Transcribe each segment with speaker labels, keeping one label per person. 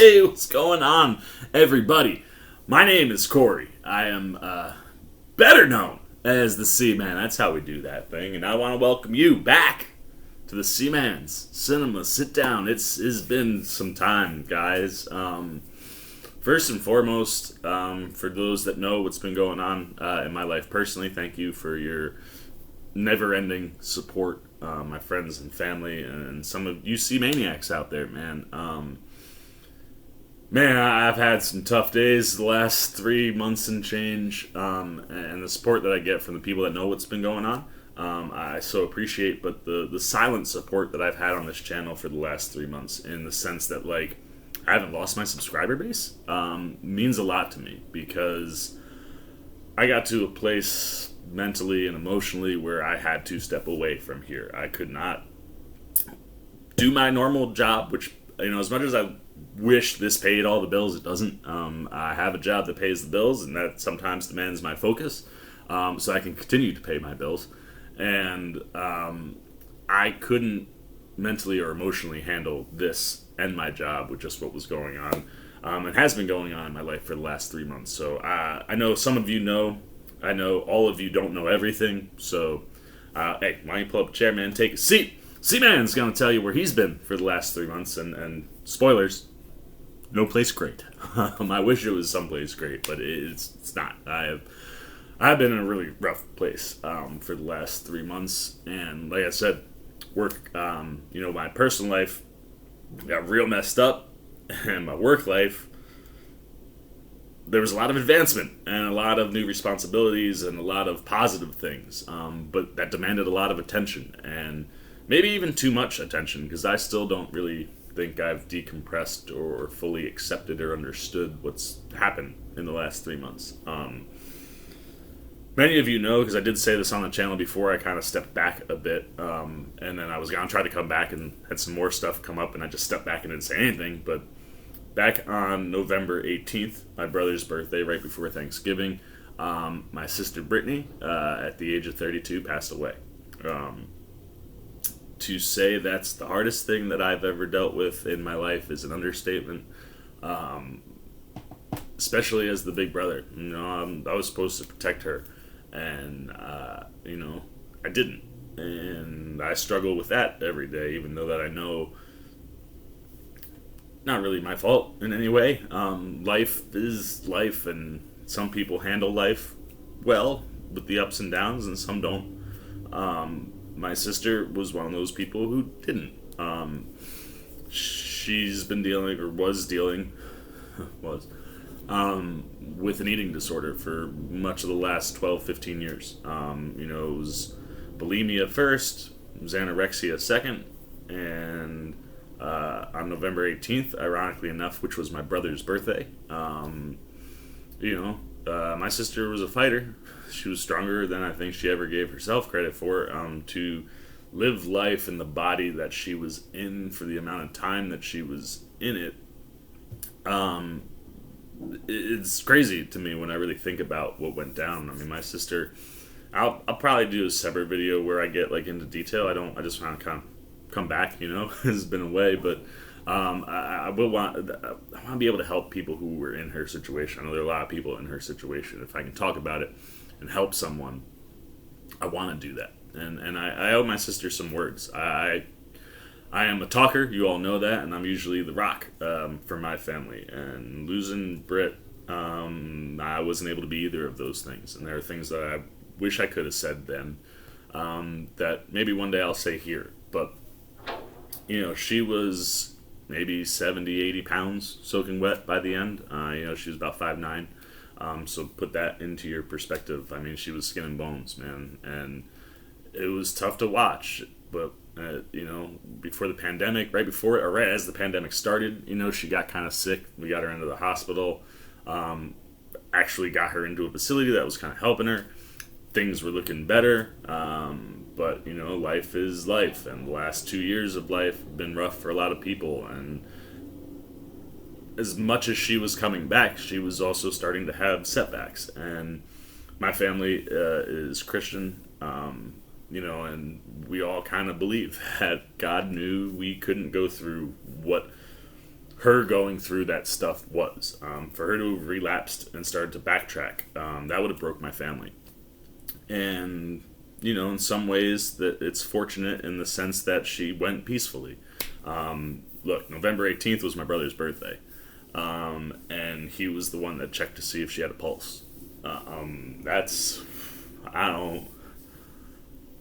Speaker 1: Hey, what's going on, everybody? My name is Corey. I am better known as the Seaman. That's how we do that thing. And I want to welcome you back to the Seaman's Cinema Sit Down. It's been some time, guys. First and foremost, for those that know what's been going on in my life personally, thank you for your never-ending support, my friends and family, and some of you Maniacs out there, man. Man, I've had some tough days the last 3 months and change, and the support that I get from the people that know what's been going on, I so appreciate. But the silent support that I've had on this channel for the last 3 months, in the sense that, like, I haven't lost my subscriber base, means a lot to me, because I got to a place mentally and emotionally where I had to step away from here. I could not do my normal job, which, as much as I wish this paid all the bills, it doesn't. I have a job that pays the bills, and that sometimes demands my focus, so I can continue to pay my bills. And I couldn't mentally or emotionally handle this and my job with just what was going on, and has been going on in my life for the last 3 months. So I know some of you know. I know all of you don't know everything. So, hey, why don't you pull up a chair, man? Take a seat. C-Man's going to tell you where he's been for the last 3 months, and spoilers, no place great. I wish it was someplace great, but it's not. I've been in a really rough place for the last 3 months, and like I said, work. My personal life got real messed up, and my work life, there was a lot of advancement and a lot of new responsibilities and a lot of positive things, but that demanded a lot of attention, and maybe even too much attention, because I still don't really think I've decompressed or fully accepted or understood what's happened in the last 3 months. Many of you know, because I did say this on the channel before, I kind of stepped back a bit, and then I was going to try to come back and had some more stuff come up, and I just stepped back and didn't say anything. But back on November 18th, my brother's birthday, right before Thanksgiving, my sister Brittany, at the age of 32, passed away. To say that's the hardest thing that I've ever dealt with in my life is an understatement, especially as the big brother. I was supposed to protect her, and I didn't, and I struggle with that every day, even though that I know not really my fault in any way. Life is life, and some people handle life well with the ups and downs, and some don't. My sister was one of those people who didn't. She's been dealing, or was dealing, with an eating disorder for much of the last 12, 15 years. It was bulimia first, it was anorexia second, and on November 18th, ironically enough, which was my brother's birthday, my sister was a fighter. She was stronger than I think she ever gave herself credit for, to live life in the body that she was in for the amount of time that she was in it. It's crazy to me when I really think about what went down. I mean, my sister, I'll probably do a separate video where I get into detail. I just want to kind of come back, it's been away, but I want to be able to help people who were in her situation. I know there are a lot of people in her situation. If I can talk about it and help someone, I want to do that. And I owe my sister some words. I am a talker, you all know that, and I'm usually the rock for my family. And losing Britt, I wasn't able to be either of those things. And there are things that I wish I could have said then, that maybe one day I'll say here. But, she was maybe 70, 80 pounds soaking wet by the end. She was about 5'9". So put that into your perspective. I mean, she was skin and bones, man. And it was tough to watch. But, before the pandemic, right before it, or right as the pandemic started, she got kind of sick. We got her into the hospital. Actually got her into a facility that was kind of helping her. Things were looking better. But, life is life. And the last 2 years of life have been rough for a lot of people. And as much as she was coming back, she was also starting to have setbacks. And my family is Christian, and we all kind of believe that God knew we couldn't go through what her going through that stuff was. For her to have relapsed and started to backtrack, that would have broke my family. And in some ways, that it's fortunate in the sense that she went peacefully. Look, November 18th was my brother's birthday, and he was the one that checked to see if she had a pulse. That's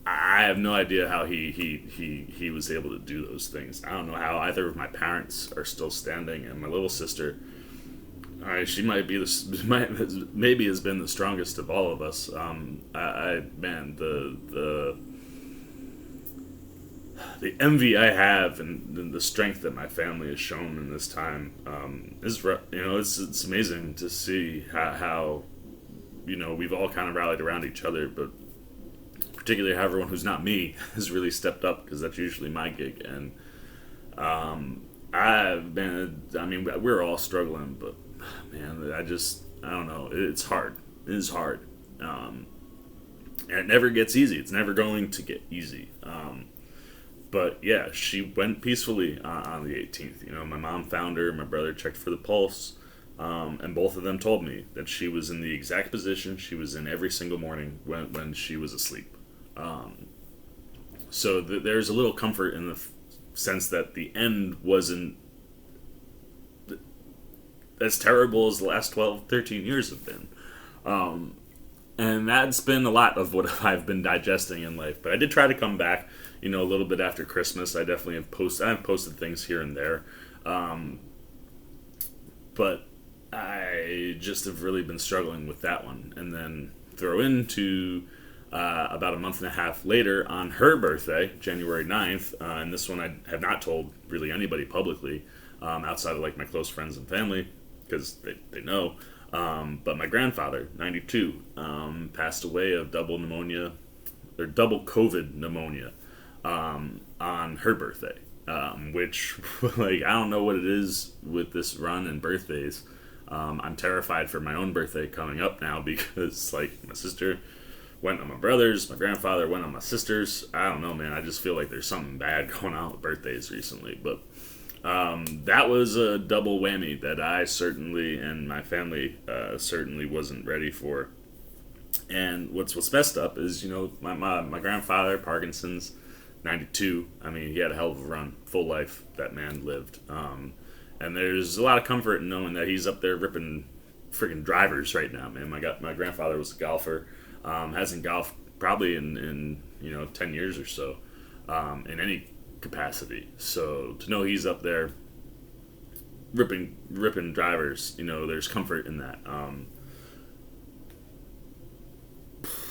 Speaker 1: I have no idea how he was able to do those things. I don't know how either of my parents are still standing, and my little sister, she might be maybe has been the strongest of all of us. Man, the envy I have and the strength that my family has shown in this time is it's amazing to see how we've all kind of rallied around each other, but particularly how everyone who's not me has really stepped up, because that's usually my gig. And we're all struggling, but man, I don't know, it's hard. It is hard, and it never gets easy. It's never going to get easy. But yeah, she went peacefully on the 18th. My mom found her, my brother checked for the pulse, and both of them told me that she was in the exact position she was in every single morning when she was asleep. So there's a little comfort in the sense that the end wasn't as terrible as the last 12, 13 years have been. And that's been a lot of what I've been digesting in life. But I did try to come back, a little bit after Christmas. I definitely have posted things here and there. But I just have really been struggling with that one. And then throw into about a month and a half later, on her birthday, January 9th, and this one I have not told really anybody publicly, outside of like my close friends and family, because they know. But my grandfather, 92, passed away of double COVID pneumonia on her birthday, which I don't know what it is with this run and birthdays. I'm terrified for my own birthday coming up now, because my sister went on my brother's, my grandfather went on my sister's. I don't know, man. I just feel like there's something bad going on with birthdays recently. But that was a double whammy that I certainly, and my family certainly wasn't ready for. And what's messed up is, my grandfather, Parkinson's, 92. I mean, he had a hell of a run, full life that man lived. And there's a lot of comfort in knowing that he's up there ripping freaking drivers right now, man. My grandfather was a golfer. Hasn't golfed probably in 10 years or so, in any capacity. So to know he's up there ripping drivers, there's comfort in that.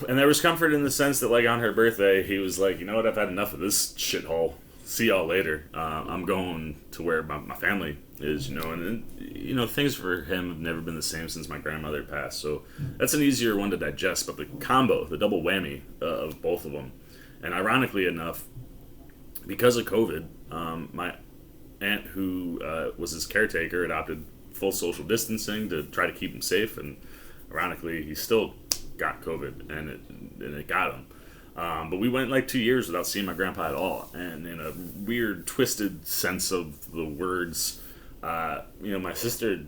Speaker 1: And there was comfort in the sense that, on her birthday, he was like, you know what, I've had enough of this shithole. See y'all later. I'm going to where my family is, and things for him have never been the same since my grandmother passed. So that's an easier one to digest. But the combo, the double whammy of both of them, and ironically enough, because of COVID, my aunt, who was his caretaker, adopted full social distancing to try to keep him safe, and ironically, he still got COVID, and it got him. But we went 2 years without seeing my grandpa at all, and in a weird, twisted sense of the words, my sister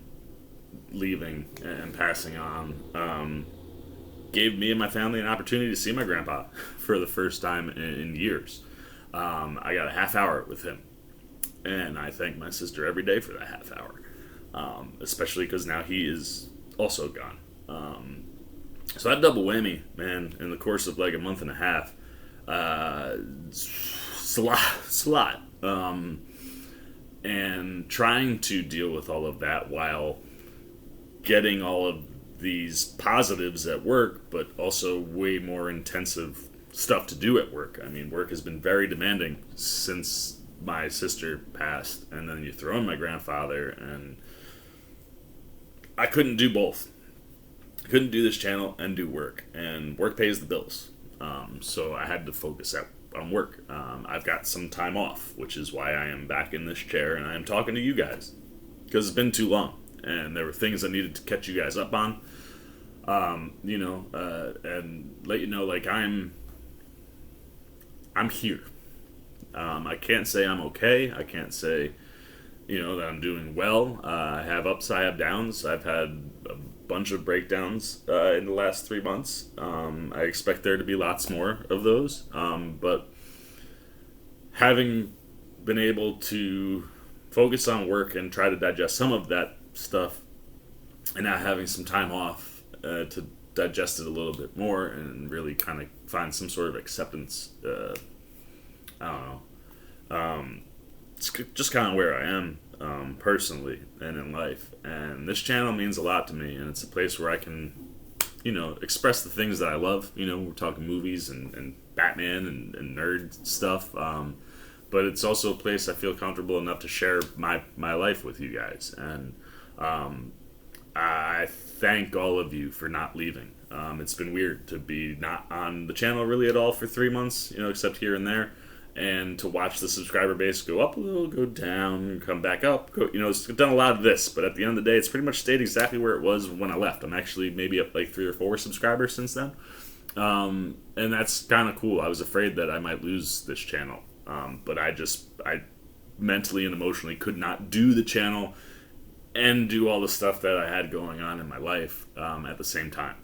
Speaker 1: leaving and passing on gave me and my family an opportunity to see my grandpa for the first time in years. I got a half hour with him, and I thank my sister every day for that half hour, especially because now he is also gone. So that double whammy, man, in the course of a month and a half, it's a lot. It's a lot. And trying to deal with all of that while getting all of these positives at work, but also way more intensive stuff to do at work. I mean, work has been very demanding since my sister passed, and then you throw in my grandfather, and I couldn't do both. Couldn't do this channel and do work, and work pays the bills, so I had to focus on work. I've got some time off, which is why I am back in this chair and I am talking to you guys, because it's been too long and there were things I needed to catch you guys up on, and let you know I'm here. I can't say I'm okay. I can't say that I'm doing well. I have ups, I have downs. I've had a bunch of breakdowns in the last 3 months. I expect there to be lots more of those. But having been able to focus on work and try to digest some of that stuff, and now having some time off to digest it a little bit more and really kind of find some sort of acceptance. I don't know. It's just kind of where I am personally and in life. And this channel means a lot to me, and it's a place where I can, express the things that I love. We're talking movies and Batman and nerd stuff. But it's also a place I feel comfortable enough to share my life with you guys. And I thank all of you for not leaving. It's been weird to be not on the channel really at all for 3 months, except here and there. And to watch the subscriber base go up a little, go down, come back up. It's done a lot of this, but at the end of the day, it's pretty much stayed exactly where it was when I left. I'm actually maybe up like 3 or 4 subscribers since then. And that's kind of cool. I was afraid that I might lose this channel. But I mentally and emotionally could not do the channel and do all the stuff that I had going on in my life at the same time.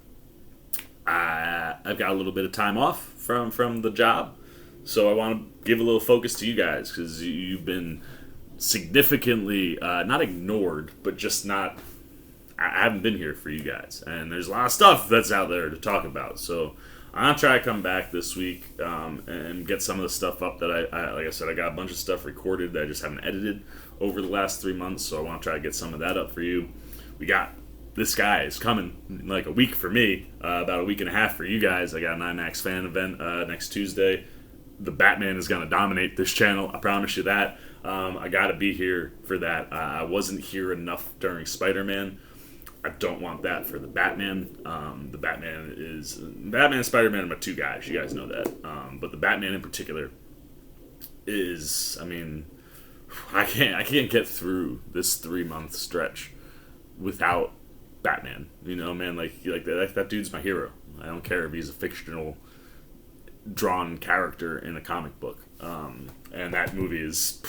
Speaker 1: I've got a little bit of time off from the job, so I want to give a little focus to you guys, because you've been significantly not ignored, but just not. I haven't been here for you guys, and there's a lot of stuff that's out there to talk about. So I'm gonna try to come back this week and get some of the stuff up that I like I said, I got a bunch of stuff recorded that I just haven't edited over the last 3 months, so I want to try to get some of that up for you. We got this guy is coming in like a week for me, about a week and a half for you guys. I got an IMAX fan event next Tuesday. The Batman is gonna dominate this channel, I promise you that. I gotta be here for that. I wasn't here enough during Spider-Man. I don't want that for the Batman. The Batman and Spider-Man are my 2 guys. You guys know that. But the Batman in particular is, I can't get through this 3-month stretch without Batman. Man, like that dude's my hero. I don't care if he's a fictional drawn character in a comic book. And that movie is,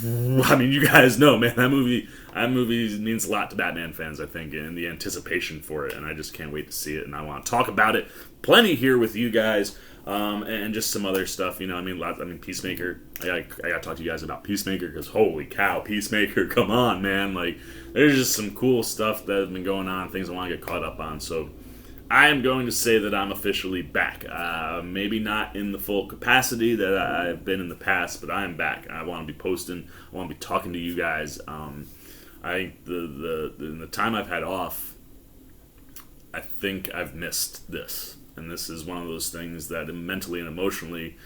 Speaker 1: you guys know, man, that movie means a lot to Batman fans, I think, and the anticipation for it, and I just can't wait to see it, and I want to talk about it plenty here with you guys, and just some other stuff, Peacemaker. I gotta talk to you guys about Peacemaker, because holy cow, Peacemaker, come on, man, there's just some cool stuff that has been going on, things I want to get caught up on. So I am going to say that I'm officially back. Maybe not in the full capacity that I've been in the past, but I am back. I want to be posting. I want to be talking to you guys. I think the time I've had off, I think I've missed this. And this is one of those things that mentally and emotionally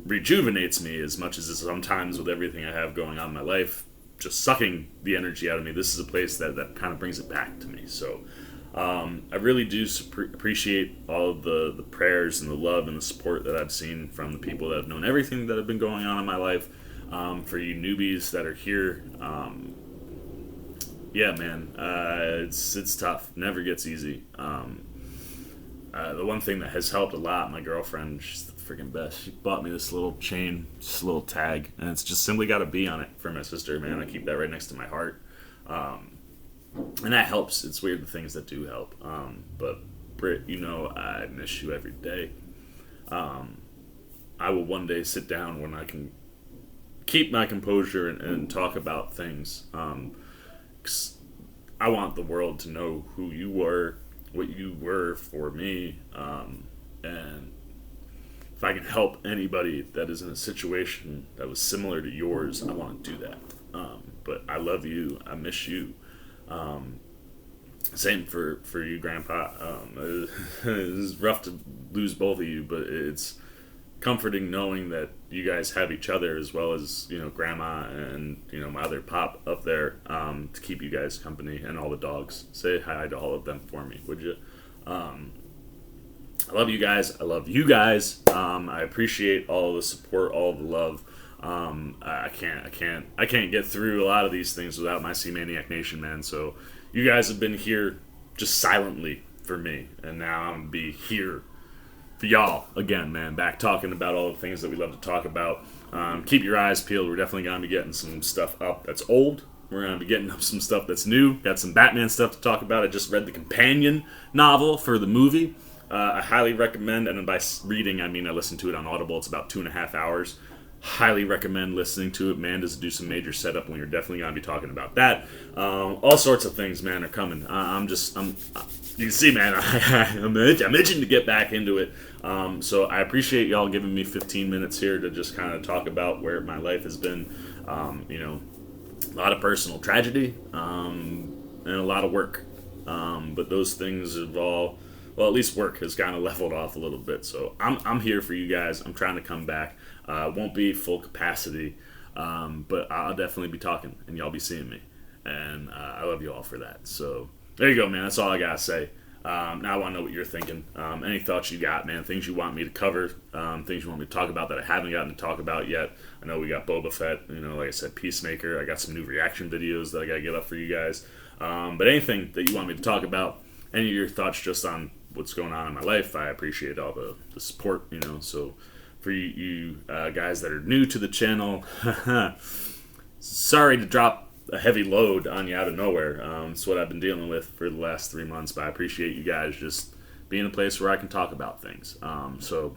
Speaker 1: rejuvenates me, as much as it sometimes, with everything I have going on in my life, just sucking the energy out of me. This is a place that kind of brings it back to me. So I really do appreciate all of the prayers and the love and the support that I've seen from the people that have known everything that have been going on in my life. For you newbies that are here, yeah, man, it's tough. Never gets easy. The one thing that has helped a lot, my girlfriend, she's the freaking best. She bought me this little chain, just a little tag, and it's just simply got a B on it for my sister, man. I keep that right next to my heart. And that helps. It's weird, the things that do help. But Britt, I miss you every day. I will one day sit down when I can keep my composure and talk about things. 'Cause I want the world to know who you were, what you were for me, and if I can help anybody that is in a situation that was similar to yours, I want to do that. But I love you. I miss you. Same for you, Grandpa. It's rough to lose both of you, but it's comforting knowing that you guys have each other, as well as Grandma and my other pop up there, to keep you guys company, and all the dogs. Say hi to all of them for me, would you? I love you guys. I love you guys. I appreciate all the support, all the love. I can't get through a lot of these things without my C-Maniac Nation, man. So you guys have been here just silently for me, and now I'm gonna be here for y'all, again, man, back talking about all the things that we love to talk about. Keep your eyes peeled. We're definitely going to be getting some stuff up that's old. We're going to be getting up some stuff that's new. Got some Batman stuff to talk about. I just read the companion novel for the movie. I highly recommend, and by reading, I mean I listened to it on Audible. It's about 2.5 hours. Highly recommend listening to it. Man, does it do some major setup, and we're definitely going to be talking about that. All sorts of things, man, are coming. You can see, man, I'm itching to get back into it. So I appreciate y'all giving me 15 minutes here to just kind of talk about where my life has been. A lot of personal tragedy and a lot of work. But those things have all, well, at least work has kind of leveled off a little bit. So I'm here for you guys. I'm trying to come back. Won't be full capacity, but I'll definitely be talking, and y'all be seeing me. And I love you all for that. So there you go, man. That's all I got to say. Now I want to know what you're thinking. Any thoughts you got, man? Things you want me to cover, things you want me to talk about that I haven't gotten to talk about yet. I know we got Boba Fett, like I said, Peacemaker. I got some new reaction videos that I got to get up for you guys. But anything that you want me to talk about, any of your thoughts just on what's going on in my life, I appreciate all the support, So for you guys that are new to the channel, sorry to drop a heavy load on you out of nowhere. It's what I've been dealing with for the last 3 months, but I appreciate you guys just being a place where I can talk about things. So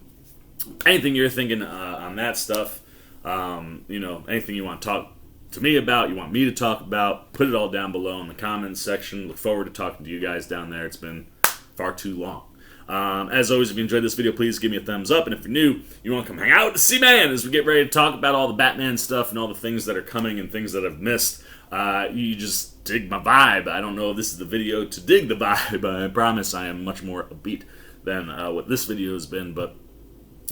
Speaker 1: anything you're thinking on that stuff, anything you want to talk to me about, you want me to talk about, put it all down below in the comments section. Look forward to talking to you guys down there. It's been far too long. As always, if you enjoyed this video, please give me a thumbs up. And if you're new, you want to come hang out with the C-Man as we get ready to talk about all the Batman stuff and all the things that are coming and things that I've missed. You just dig my vibe. I don't know if this is the video to dig the vibe. I promise I am much more upbeat than what this video has been. But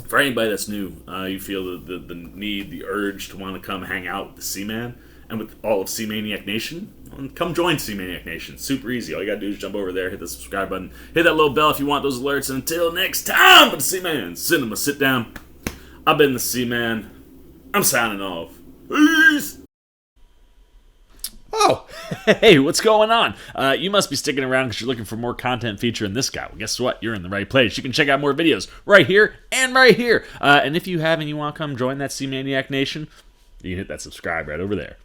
Speaker 1: for anybody that's new, you feel the need, the urge to want to come hang out with the C-Man and with all of C-Maniac Nation, come join C-Maniac Nation. Super easy. All you gotta do is jump over there, hit the subscribe button, hit that little bell if you want those alerts. And until next time, for the C-Man Cinema Sit Down, I've been the C-Man. I'm signing off. Peace!
Speaker 2: Oh, hey, what's going on? You must be sticking around because you're looking for more content featuring this guy. Well, guess what? You're in the right place. You can check out more videos right here and right here. And if you have and you want to come join that C-Maniac Nation, you can hit that subscribe right over there.